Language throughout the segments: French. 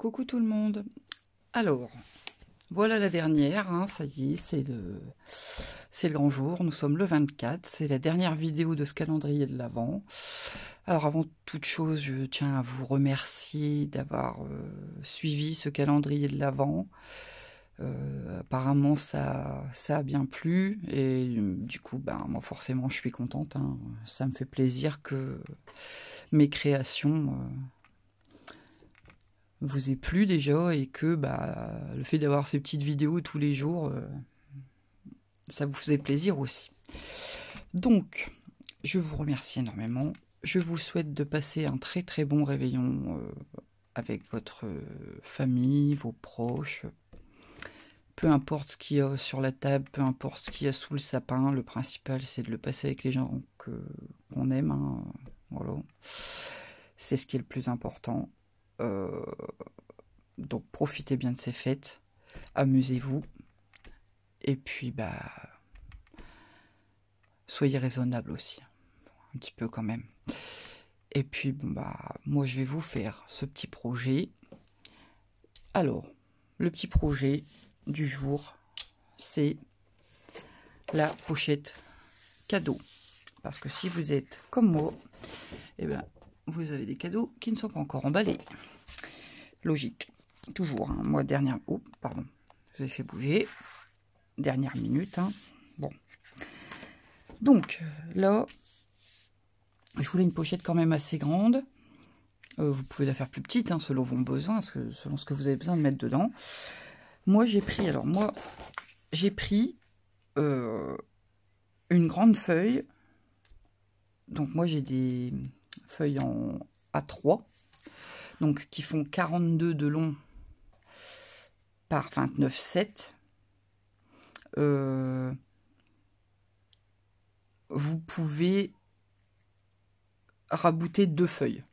Coucou tout le monde. Alors, voilà la dernière, hein, ça y est, c'est le grand jour, nous sommes le 24, c'est la dernière vidéo de ce calendrier de l'Avent. Alors avant toute chose, je tiens à vous remercier d'avoir suivi ce calendrier de l'Avent. Apparemment ça a bien plu et du coup ben, moi forcément je suis contente, hein. Ça me fait plaisir que mes créations vous aient plu déjà et que bah, le fait d'avoir ces petites vidéos tous les jours, ça vous faisait plaisir aussi. Donc je vous remercie énormément. Je vous souhaite de passer un très très bon réveillon avec votre famille, vos proches. Peu importe ce qu'il y a sur la table, peu importe ce qu'il y a sous le sapin, le principal c'est de le passer avec les gens qu'on aime, hein. Voilà. C'est ce qui est le plus important. Donc profitez bien de ces fêtes, amusez-vous, et puis bah soyez raisonnable aussi, un petit peu quand même. Et puis bon bah moi je vais vous faire ce petit projet. Alors, le petit projet du jour, c'est la pochette cadeau. Parce que si vous êtes comme moi, eh ben, vous avez des cadeaux qui ne sont pas encore emballés. Logique. Toujours. Hein. Moi, dernière... Oh, pardon. Je vous ai fait bouger. Dernière minute. Hein. Bon. Donc, là, je voulais une pochette quand même assez grande. Vous pouvez la faire plus petite, hein, selon vos besoins, selon ce que vous avez besoin de mettre dedans. Moi, j'ai pris... Alors, moi, j'ai pris une grande feuille. Donc, moi, j'ai des feuilles en A3. Donc, qui font 42 de long par 29,7. Vous pouvez rabouter 2 feuilles.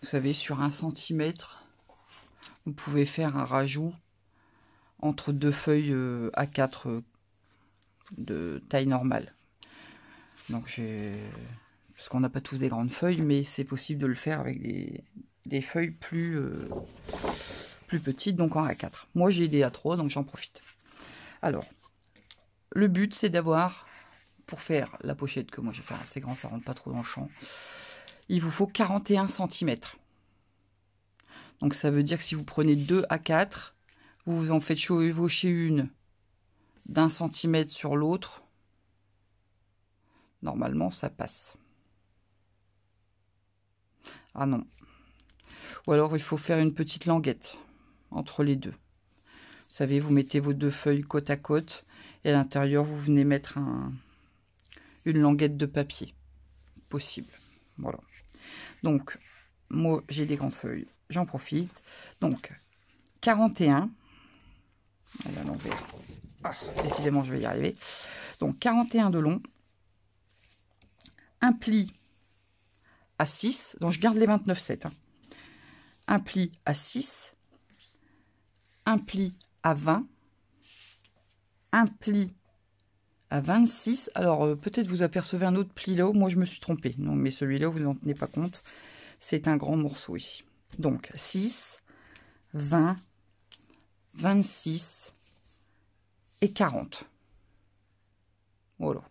Vous savez, sur 1 centimètre, vous pouvez faire un rajout entre 2 feuilles A4 de taille normale. Donc, parce qu'on n'a pas tous des grandes feuilles, mais c'est possible de le faire avec des feuilles plus petites, donc en A4. Moi, j'ai des A3, donc j'en profite. Alors, le but, c'est d'avoir, pour faire la pochette que moi je vais faire assez grand, ça rentre pas trop dans le champ, il vous faut 41 cm. Donc, ça veut dire que si vous prenez 2 A4, vous vous en faites chevaucher une d'1 centimètre sur l'autre. Normalement, ça passe. Ah non. Ou alors, il faut faire une petite languette entre les deux. Vous savez, vous mettez vos 2 feuilles côte à côte et à l'intérieur, vous venez mettre une languette de papier. Possible. Voilà. Donc, moi, j'ai des grandes feuilles. J'en profite. Donc, 41. À l'envers. Ah, décidément, je vais y arriver. Donc, 41 de long. Un pli à 6. Donc, je garde les 29,7. Hein. Un pli à 6. Un pli à 20. Un pli à 26. Alors, peut-être vous apercevez un autre pli là-haut. Moi, je me suis trompée. Non, mais celui-là, vous n'en tenez pas compte. C'est un grand morceau ici. Donc, 6, 20, 26 et 40. Voilà.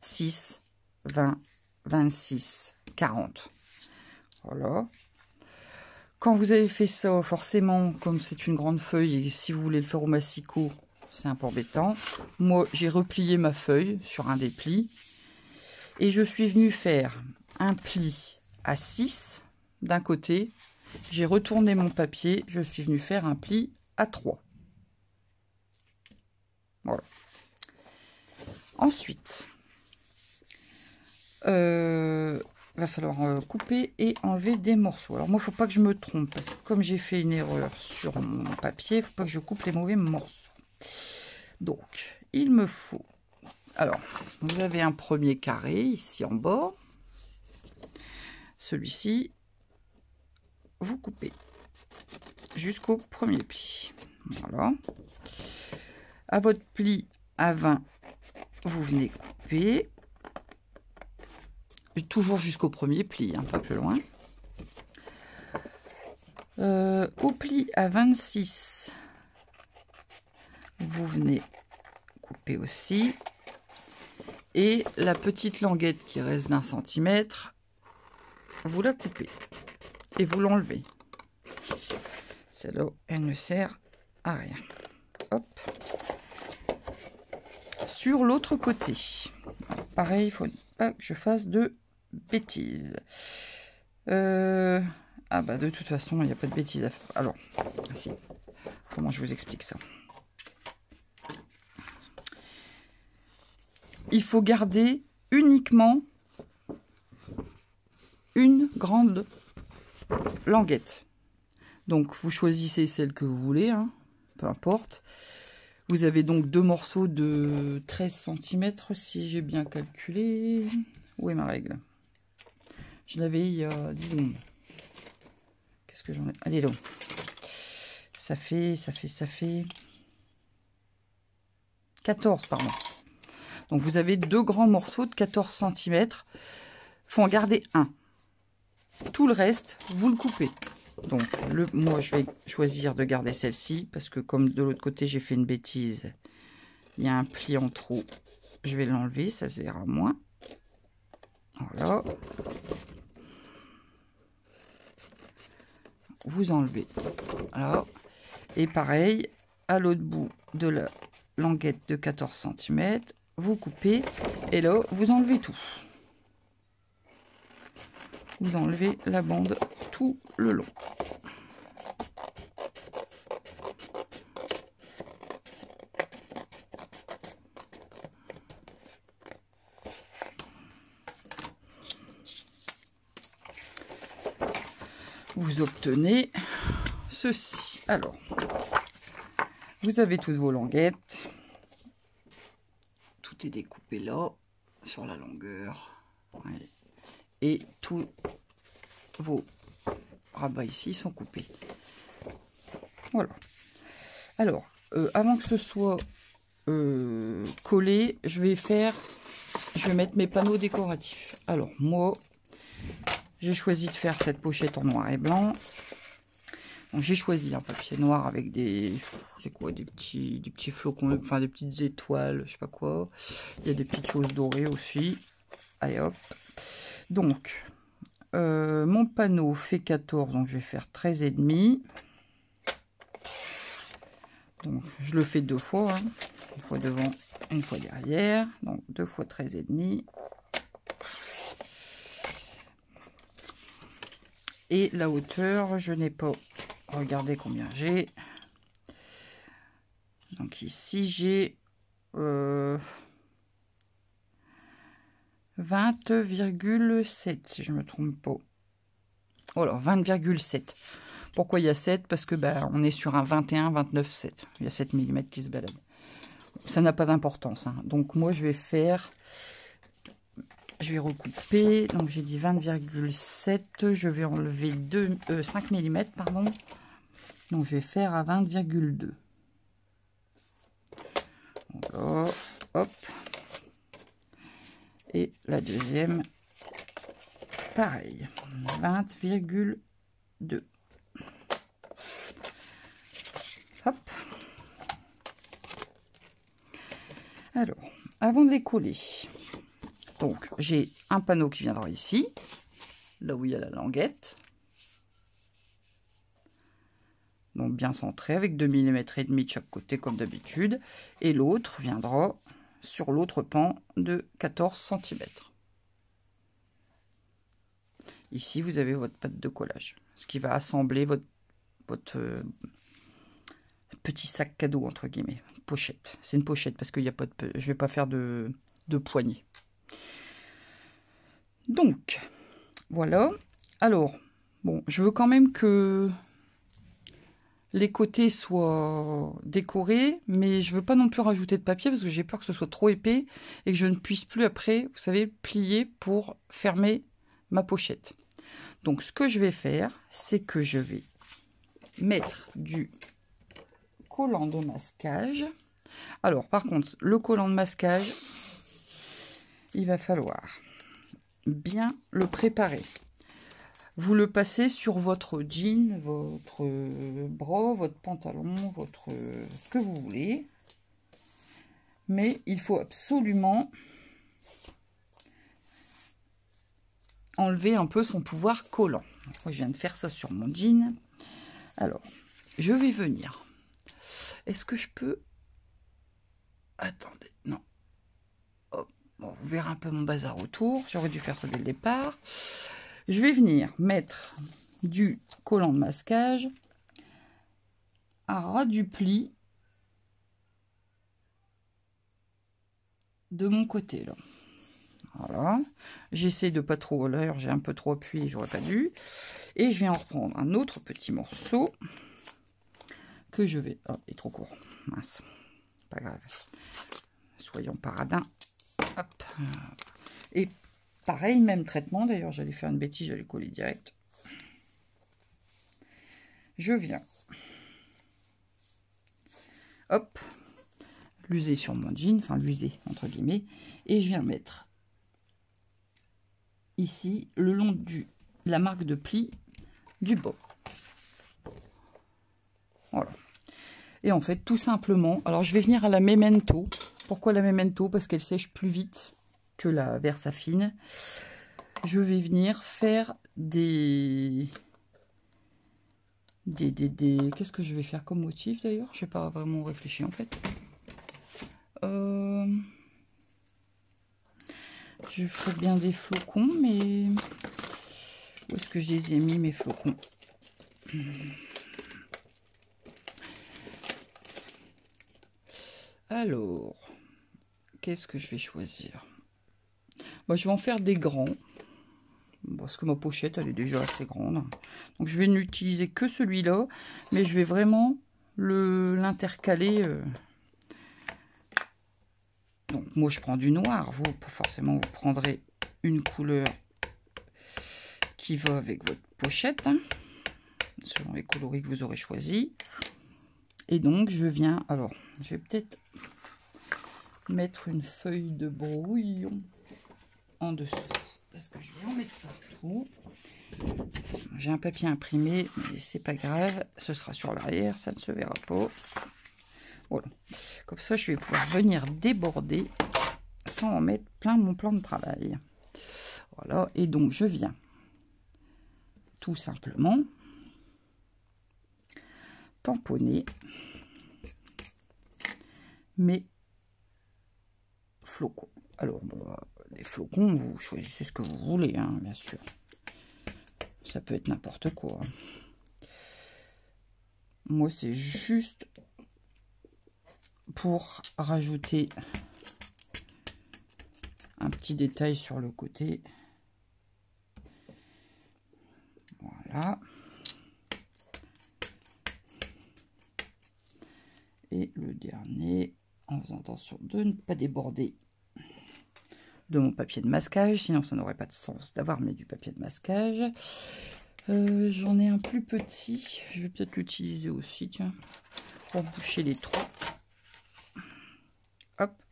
6, 20, 26, 40. Voilà. Quand vous avez fait ça, forcément, comme c'est une grande feuille, et si vous voulez le faire au massicot, c'est un peu embêtant. Moi, j'ai replié ma feuille sur un des plis. Et je suis venue faire un pli à 6 d'un côté. J'ai retourné mon papier. Je suis venue faire un pli à 3. Voilà. Ensuite, va falloir couper et enlever des morceaux. Alors moi, il ne faut pas que je me trompe, parce que comme j'ai fait une erreur sur mon papier, il ne faut pas que je coupe les mauvais morceaux. Donc, il me faut... Alors, vous avez un premier carré ici en bas. Celui-ci, vous coupez jusqu'au premier pli. Voilà. À votre pli à 20, vous venez couper. Toujours jusqu'au premier pli, un peu plus loin. pli à 26, vous venez couper aussi. Et la petite languette qui reste d'1 centimètre, vous la coupez et vous l'enlevez. Celle-là, elle ne sert à rien. Hop. Sur l'autre côté, alors, pareil, il ne faut pas que je fasse de bêtises. Ah bah de toute façon, il n'y a pas de bêtises à faire. Alors, si. Comment je vous explique ça? Il faut garder uniquement une grande languette. Donc, vous choisissez celle que vous voulez, hein, peu importe. Vous avez donc 2 morceaux de 13 cm, si j'ai bien calculé. Où est ma règle? Je l'avais il y a 10 secondes. Qu'est-ce que j'en ai? Allez, là. Ça fait 14, pardon. Donc, vous avez 2 grands morceaux de 14 cm. Il faut en garder un. Tout le reste, vous le coupez. Donc, moi, je vais choisir de garder celle-ci, parce que comme de l'autre côté, j'ai fait une bêtise, il y a un pli en trop. Je vais l'enlever, ça se verra moins. Voilà. Vous enlevez. Voilà. Et pareil, à l'autre bout de la languette de 14 cm, vous coupez, et là, vous enlevez tout. Vous enlevez la bande tout le long. Vous obtenez ceci. Alors, vous avez toutes vos languettes. Tout est découpé là, sur la longueur. Ouais. Et tous vos rabats ici sont coupés. Voilà. Alors, avant que ce soit collé, je vais mettre mes panneaux décoratifs. Alors, moi, j'ai choisi de faire cette pochette en noir et blanc. Donc, j'ai choisi un papier noir avec des... C'est quoi? Des petits flocons, enfin des petites étoiles, je sais pas quoi. Il y a des petites choses dorées aussi. Allez, hop. Donc, mon panneau fait 14, donc je vais faire 13,5. Donc, je le fais 2 fois. Hein. Une fois devant, une fois derrière. Donc, 2 fois 13,5. Et la hauteur, je n'ai pas regardé combien j'ai. Donc ici, j'ai 20,7 si je ne me trompe pas. Voilà, 20,7. Pourquoi il y a 7? Parce que on est sur un 21, 29, 7. Il y a 7 mm qui se baladent. Ça n'a pas d'importance. Hein. Donc moi, je vais recouper. Donc j'ai dit 20,7. Je vais enlever 5 mm, pardon. Donc je vais faire à 20,2. Voilà, hop. Et la deuxième, pareil, 20,2. Hop. Alors, avant de les coller, donc j'ai un panneau qui viendra ici, là où il y a la languette. Donc bien centré avec 2,5 mm de chaque côté comme d'habitude. Et l'autre viendra sur l'autre pan de 14 cm. Ici, vous avez votre pâte de collage. Ce qui va assembler votre petit sac cadeau, entre guillemets. Pochette. C'est une pochette parce qu'il n'y a pas de... Je vais pas faire de poignée. Donc, voilà. Alors, bon, je veux quand même que les côtés soient décorés, mais je veux pas non plus rajouter de papier parce que j'ai peur que ce soit trop épais et que je ne puisse plus après, vous savez, plier pour fermer ma pochette. Donc ce que je vais faire, c'est que je vais mettre du collant de masquage. Alors par contre, le collant de masquage, il va falloir bien le préparer. vous le passez sur votre jean, votre bras, votre pantalon, votre ce que vous voulez. Mais il faut absolument enlever un peu son pouvoir collant. Moi, je viens de faire ça sur mon jean. Alors, je vais venir. Est-ce que je peux... Attendez, non. Oh, bon, vous verrez un peu mon bazar autour. J'aurais dû faire ça dès le départ. Je vais venir mettre du collant de masquage à ras du pli de mon côté là. Voilà, j'essaie de pas trop, là j'ai un peu trop appuyé, j'aurais pas dû. Et je viens en reprendre un autre petit morceau que je vais... Oh, il est trop court, mince, pas grave. Soyons paradins. Hop. Et pareil, même traitement, d'ailleurs j'allais faire une bêtise, j'allais coller direct. Je viens, hop, l'user sur mon jean, enfin l'user entre guillemets, et je viens mettre ici le long de la marque de pli du bas. Voilà. Et en fait, tout simplement, alors je vais venir à la Memento. Pourquoi la Memento? Parce qu'elle sèche plus vite que la Versafine. Je vais venir faire des... Qu'est-ce que je vais faire comme motif d'ailleurs? Je n'ai pas vraiment réfléchi en fait. Je ferai bien des flocons, mais où est-ce que je les ai mis mes flocons? Alors, qu'est-ce que je vais choisir? Moi, je vais en faire des grands. Parce que ma pochette, elle est déjà assez grande. Donc, je vais n'utiliser que celui-là. Mais je vais vraiment l'intercaler. Donc, moi, je prends du noir. Vous, forcément, vous prendrez une couleur qui va avec votre pochette. Hein, selon les coloris que vous aurez choisis. Et donc, je viens... Alors, je vais peut-être mettre une feuille de brouillon en dessous. Parce que je vais en mettre partout. J'ai un papier imprimé, mais c'est pas grave. Ce sera sur l'arrière, ça ne se verra pas. Voilà. Comme ça, je vais pouvoir venir déborder sans en mettre plein mon plan de travail. Voilà. Et donc, je viens tout simplement tamponner mes flocons. Alors, bon, les flocons, vous choisissez ce que vous voulez, hein, bien sûr. Ça peut être n'importe quoi. Moi, c'est juste pour rajouter un petit détail sur le côté. Voilà. Et le dernier, en faisant attention de ne pas déborder de mon papier de masquage, sinon ça n'aurait pas de sens d'avoir mis du papier de masquage. J'en ai un plus petit, je vais peut-être l'utiliser aussi, tiens, pour boucher les trous. Hop,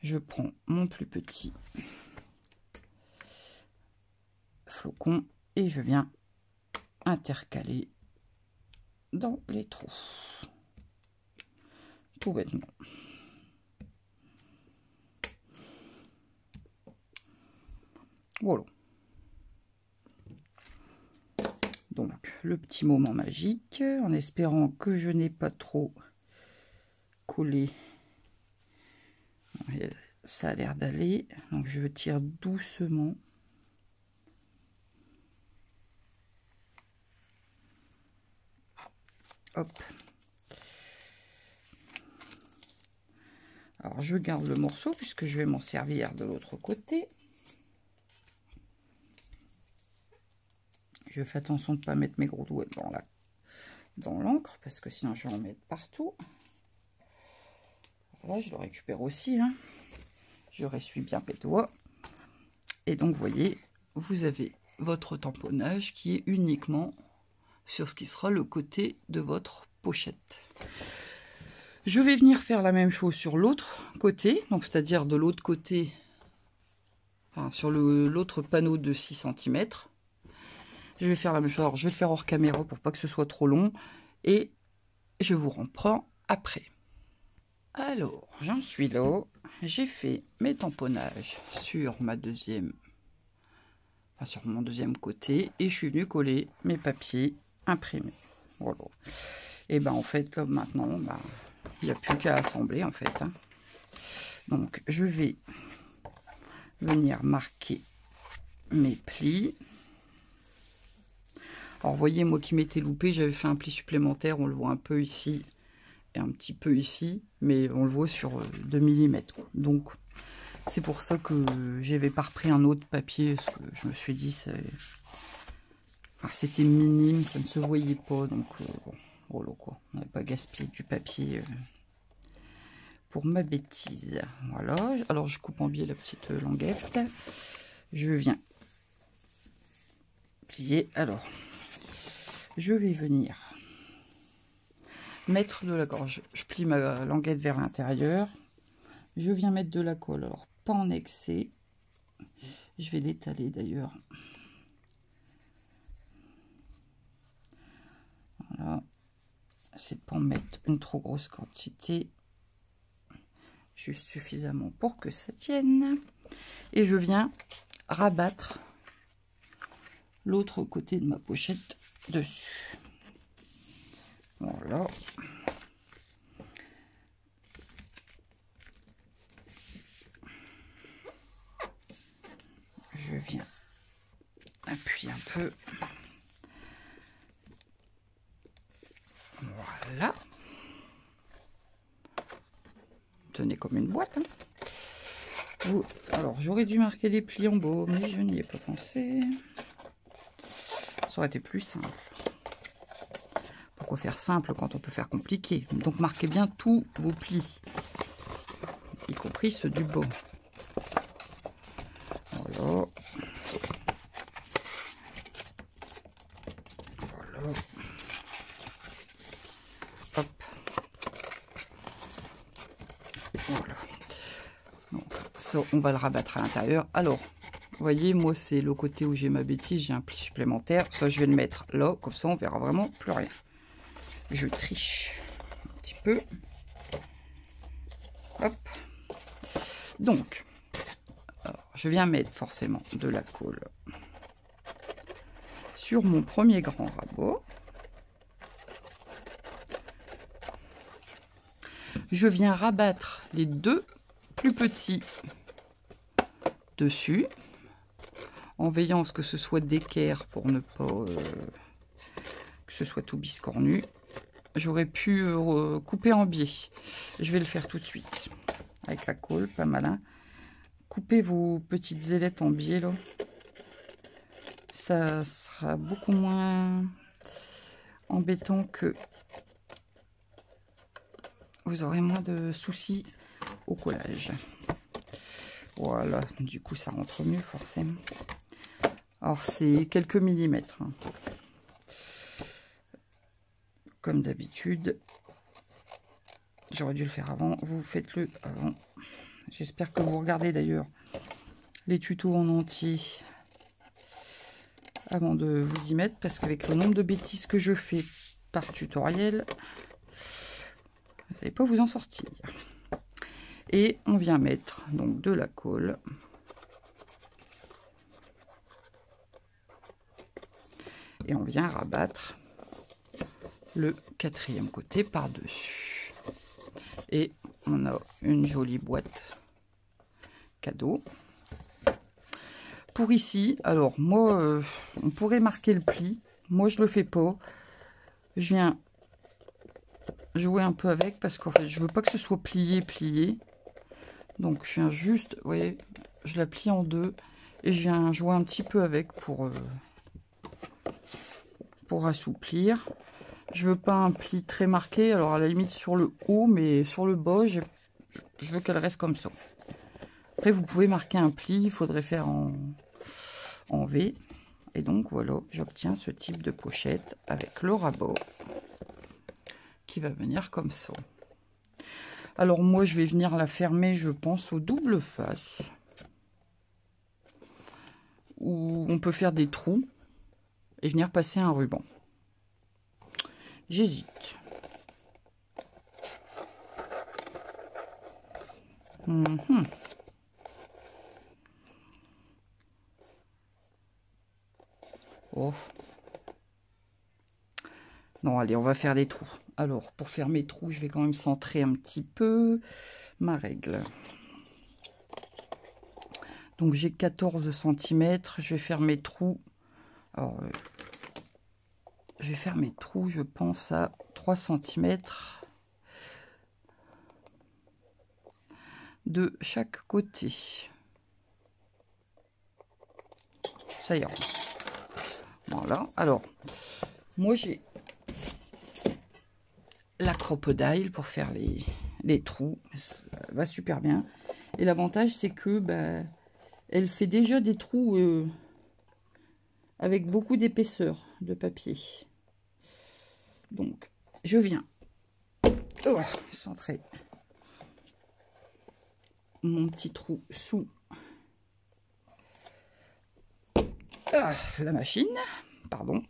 je prends mon plus petit flocon et je viens intercaler dans les trous. Tout bêtement. Voilà. Donc, le petit moment magique, en espérant que je n'ai pas trop collé. Ça a l'air d'aller. Donc, je tire doucement. Hop. Alors, je garde le morceau puisque je vais m'en servir de l'autre côté. Je fais attention de ne pas mettre mes gros doigts dans l'encre parce que sinon je vais en mettre partout. Voilà, je le récupère aussi. Hein. Je ressuie bien mes doigts. Et donc, vous voyez, vous avez votre tamponnage qui est uniquement sur ce qui sera le côté de votre pochette. Je vais venir faire la même chose sur l'autre côté, donc c'est-à-dire de l'autre côté, enfin, sur l'autre panneau de 6 cm. Je vais faire la même chose. Alors, je vais le faire hors caméra pour pas que ce soit trop long. Et je vous reprends après. Alors, j'en suis là. J'ai fait mes tamponnages sur ma deuxième... Enfin, sur mon deuxième côté. Et je suis venue coller mes papiers imprimés. Voilà. Et ben en fait, là, maintenant, ben, il n'y a plus qu'à assembler, en fait. Hein. Donc, je vais venir marquer mes plis. Alors, vous voyez, moi qui m'étais loupé, j'avais fait un pli supplémentaire. On le voit un peu ici et un petit peu ici. Mais on le voit sur 2 mm. Donc, c'est pour ça que j'avais pas repris un autre papier. Parce que je me suis dit, c'était minime, ça ne se voyait pas. Donc, bon, voilà quoi. On n'avait pas gaspillé du papier pour ma bêtise. Voilà. Alors, je coupe en biais la petite languette. Je viens plier. Alors, je vais venir mettre de la colle. Je plie ma languette vers l'intérieur. Je viens mettre de la colle. Alors, pas en excès. Je vais l'étaler d'ailleurs. Voilà. C'est pas en mettre une trop grosse quantité. Juste suffisamment pour que ça tienne. Et je viens rabattre l'autre côté de ma pochette dessus. Voilà. Je viens appuyer un peu. Voilà. Tenez comme une boîte. Hein. Alors, j'aurais dû marquer les plis en bas, mais je n'y ai pas pensé. Ça aurait été plus simple. Pourquoi faire simple quand on peut faire compliqué? Donc, marquez bien tous vos plis, y compris ceux du bas. Voilà. Voilà. Hop. Voilà. Donc, ça, on va le rabattre à l'intérieur. Alors, vous voyez, moi, c'est le côté où j'ai ma bêtise, j'ai un pli supplémentaire. Ça, je vais le mettre là, comme ça, on verra vraiment plus rien. Je triche un petit peu. Hop. Donc, alors, je viens mettre forcément de la colle sur mon premier grand rabot. Je viens rabattre les deux plus petits dessus, en veillant à ce que ce soit d'équerre pour ne pas que ce soit tout biscornu. J'aurais pu couper en biais. Je vais le faire tout de suite avec la colle, pas malin. Coupez vos petites ailettes en biais là. Ça sera beaucoup moins embêtant que vous aurez moins de soucis au collage. Voilà, du coup ça rentre mieux forcément. Alors c'est quelques millimètres. Hein. Comme d'habitude. J'aurais dû le faire avant. Vous faites-le avant. J'espère que vous regardez d'ailleurs les tutos en entier avant de vous y mettre, parce qu'avec le nombre de bêtises que je fais par tutoriel, vous n'allez pas vous en sortir. Et on vient mettre donc de la colle. Et on vient rabattre le quatrième côté par-dessus. Et on a une jolie boîte cadeau. Pour ici, alors moi, on pourrait marquer le pli. Moi, je le fais pas. Je viens jouer un peu avec parce qu'en fait, je veux pas que ce soit plié. Donc, je viens juste, vous voyez, je la plie en deux et je viens jouer un petit peu avec pour assouplir. Je veux pas un pli très marqué, alors à la limite sur le haut, mais sur le bas, je veux qu'elle reste comme ça. Après, vous pouvez marquer un pli, il faudrait faire en V. Et donc, voilà, j'obtiens ce type de pochette avec le rabot qui va venir comme ça. Alors, moi, je vais venir la fermer, je pense, au double face. Où on peut faire des trous. et venir passer un ruban. J'hésite. Oh. Non, allez, on va faire des trous. Alors, pour faire mes trous, je vais quand même centrer un petit peu ma règle. Donc, j'ai 14 cm. Je vais faire mes trous. Alors, je vais faire mes trous, je pense, à 3 cm de chaque côté. Ça ira. Voilà. Alors, moi, j'ai la crocodile pour faire les trous. Ça va super bien. Et l'avantage, c'est que elle fait déjà des trous avec beaucoup d'épaisseur de papier. Donc, je viens centrer mon petit trou sous la machine. Pardon.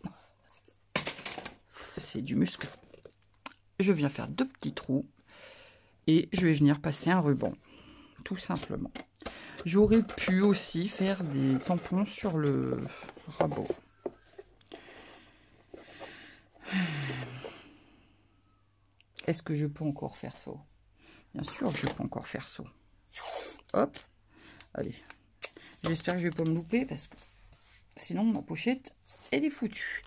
C'est du muscle. Je viens faire 2 petits trous et je vais venir passer un ruban, tout simplement. J'aurais pu aussi faire des tampons sur le rabot. Est-ce que je peux encore faire ça? Bien sûr, je peux encore faire ça. Hop, allez. J'espère que je vais pas me louper parce que sinon ma pochette elle est foutue.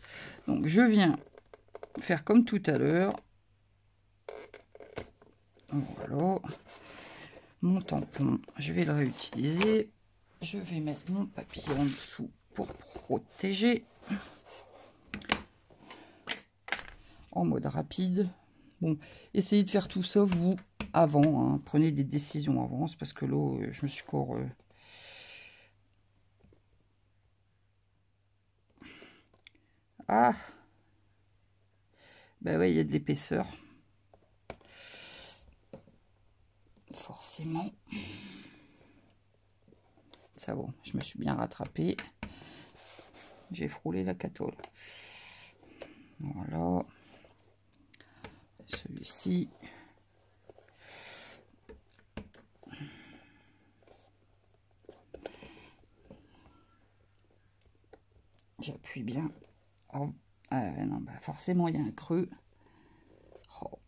Donc je viens faire comme tout à l'heure. Voilà. Mon tampon, je vais le réutiliser. Je vais mettre mon papier en dessous pour protéger. En mode rapide. Bon, essayez de faire tout ça vous avant. Hein. Prenez des décisions avant, parce que là, je me suis encore... Ah, ben ouais, il y a de l'épaisseur. Forcément. Ça va, je me suis bien rattrapée. J'ai frôlé la catole. Voilà. Celui-ci. J'appuie bien. Oh. Non, bah forcément, il y a un creux. Oh.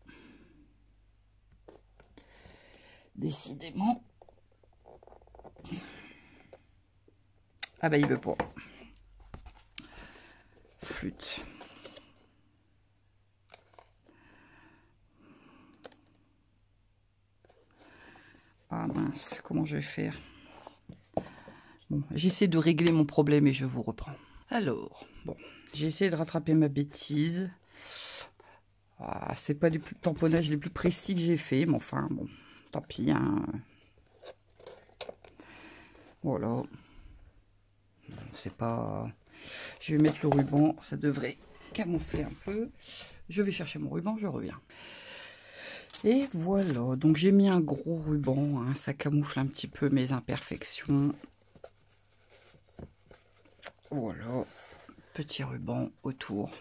Décidément. Ah bah il veut pas. Flûte. Ah mince, comment je vais faire? Bon, j'essaie de régler mon problème et je vous reprends. Alors, bon, j'ai essayé de rattraper ma bêtise. Ah, c'est pas les tamponnages les plus précis que j'ai fait, mais enfin, bon, tant pis. Hein. Voilà. C'est pas... Je vais mettre le ruban, ça devrait camoufler un peu. Je vais chercher mon ruban, je reviens. Et voilà, donc j'ai mis un gros ruban, hein, ça camoufle un petit peu mes imperfections. Voilà, petit ruban autour.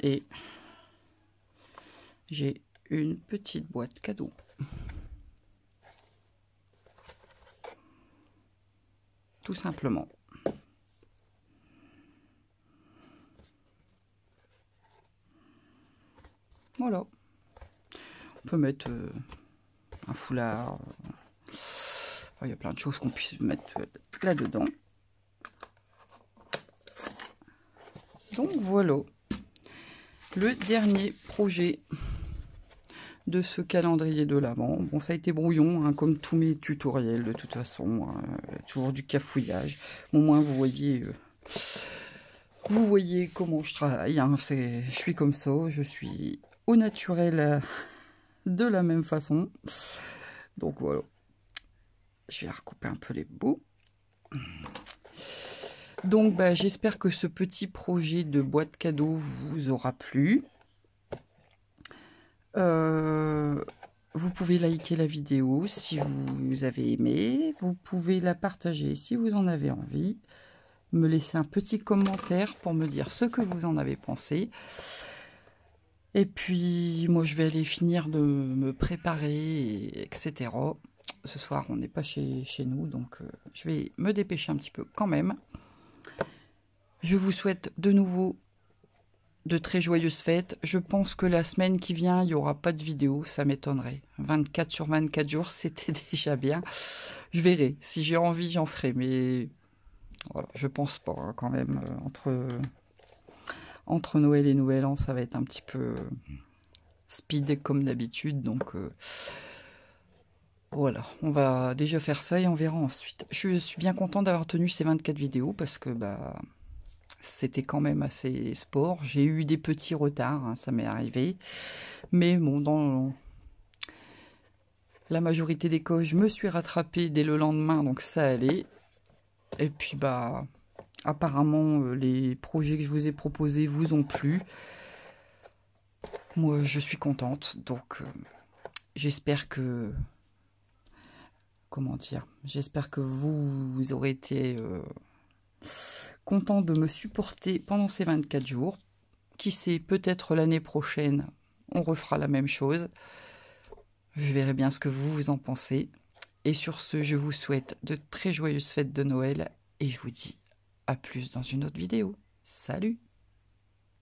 Et j'ai une petite boîte cadeau. Tout simplement. Voilà. On peut mettre un foulard. Il y a plein de choses qu'on puisse mettre là-dedans. Donc voilà. Le dernier projet de ce calendrier de l'Avent. Bon, ça a été brouillon, hein, comme tous mes tutoriels de toute façon. Toujours du cafouillage. Au moins, vous voyez comment je travaille. Hein, je suis comme ça. Je suis au naturel de la même façon. Donc voilà. Je vais recouper un peu les bouts. Donc j'espère que ce petit projet de boîte cadeau vous aura plu. Vous pouvez liker la vidéo si vous avez aimé. Vous pouvez la partager si vous en avez envie. me laisser un petit commentaire pour me dire ce que vous en avez pensé. Et puis, moi, je vais aller finir de me préparer, etc. Ce soir, on n'est pas chez nous, donc je vais me dépêcher un petit peu quand même. Je vous souhaite de nouveau de très joyeuses fêtes. Je pense que la semaine qui vient, il n'y aura pas de vidéo, ça m'étonnerait. 24 sur 24 jours, c'était déjà bien. Je verrai. Si j'ai envie, j'en ferai, mais voilà, je pense pas hein, quand même. Entre Noël et Nouvel An, ça va être un petit peu speed comme d'habitude, donc voilà, on va déjà faire ça et on verra ensuite. Je suis bien content d'avoir tenu ces 24 vidéos parce que bah c'était quand même assez sport. J'ai eu des petits retards, hein, ça m'est arrivé. Mais bon, dans la majorité des cas, je me suis rattrapée dès le lendemain, donc ça allait. Et puis bah apparemment les projets que je vous ai proposés vous ont plu. Moi je suis contente, donc j'espère que... Comment dire? J'espère que vous aurez été content de me supporter pendant ces 24 jours. Qui sait, peut-être l'année prochaine, on refera la même chose. Je verrai bien ce que vous en pensez. Et sur ce, je vous souhaite de très joyeuses fêtes de Noël et je vous dis à plus dans une autre vidéo. Salut!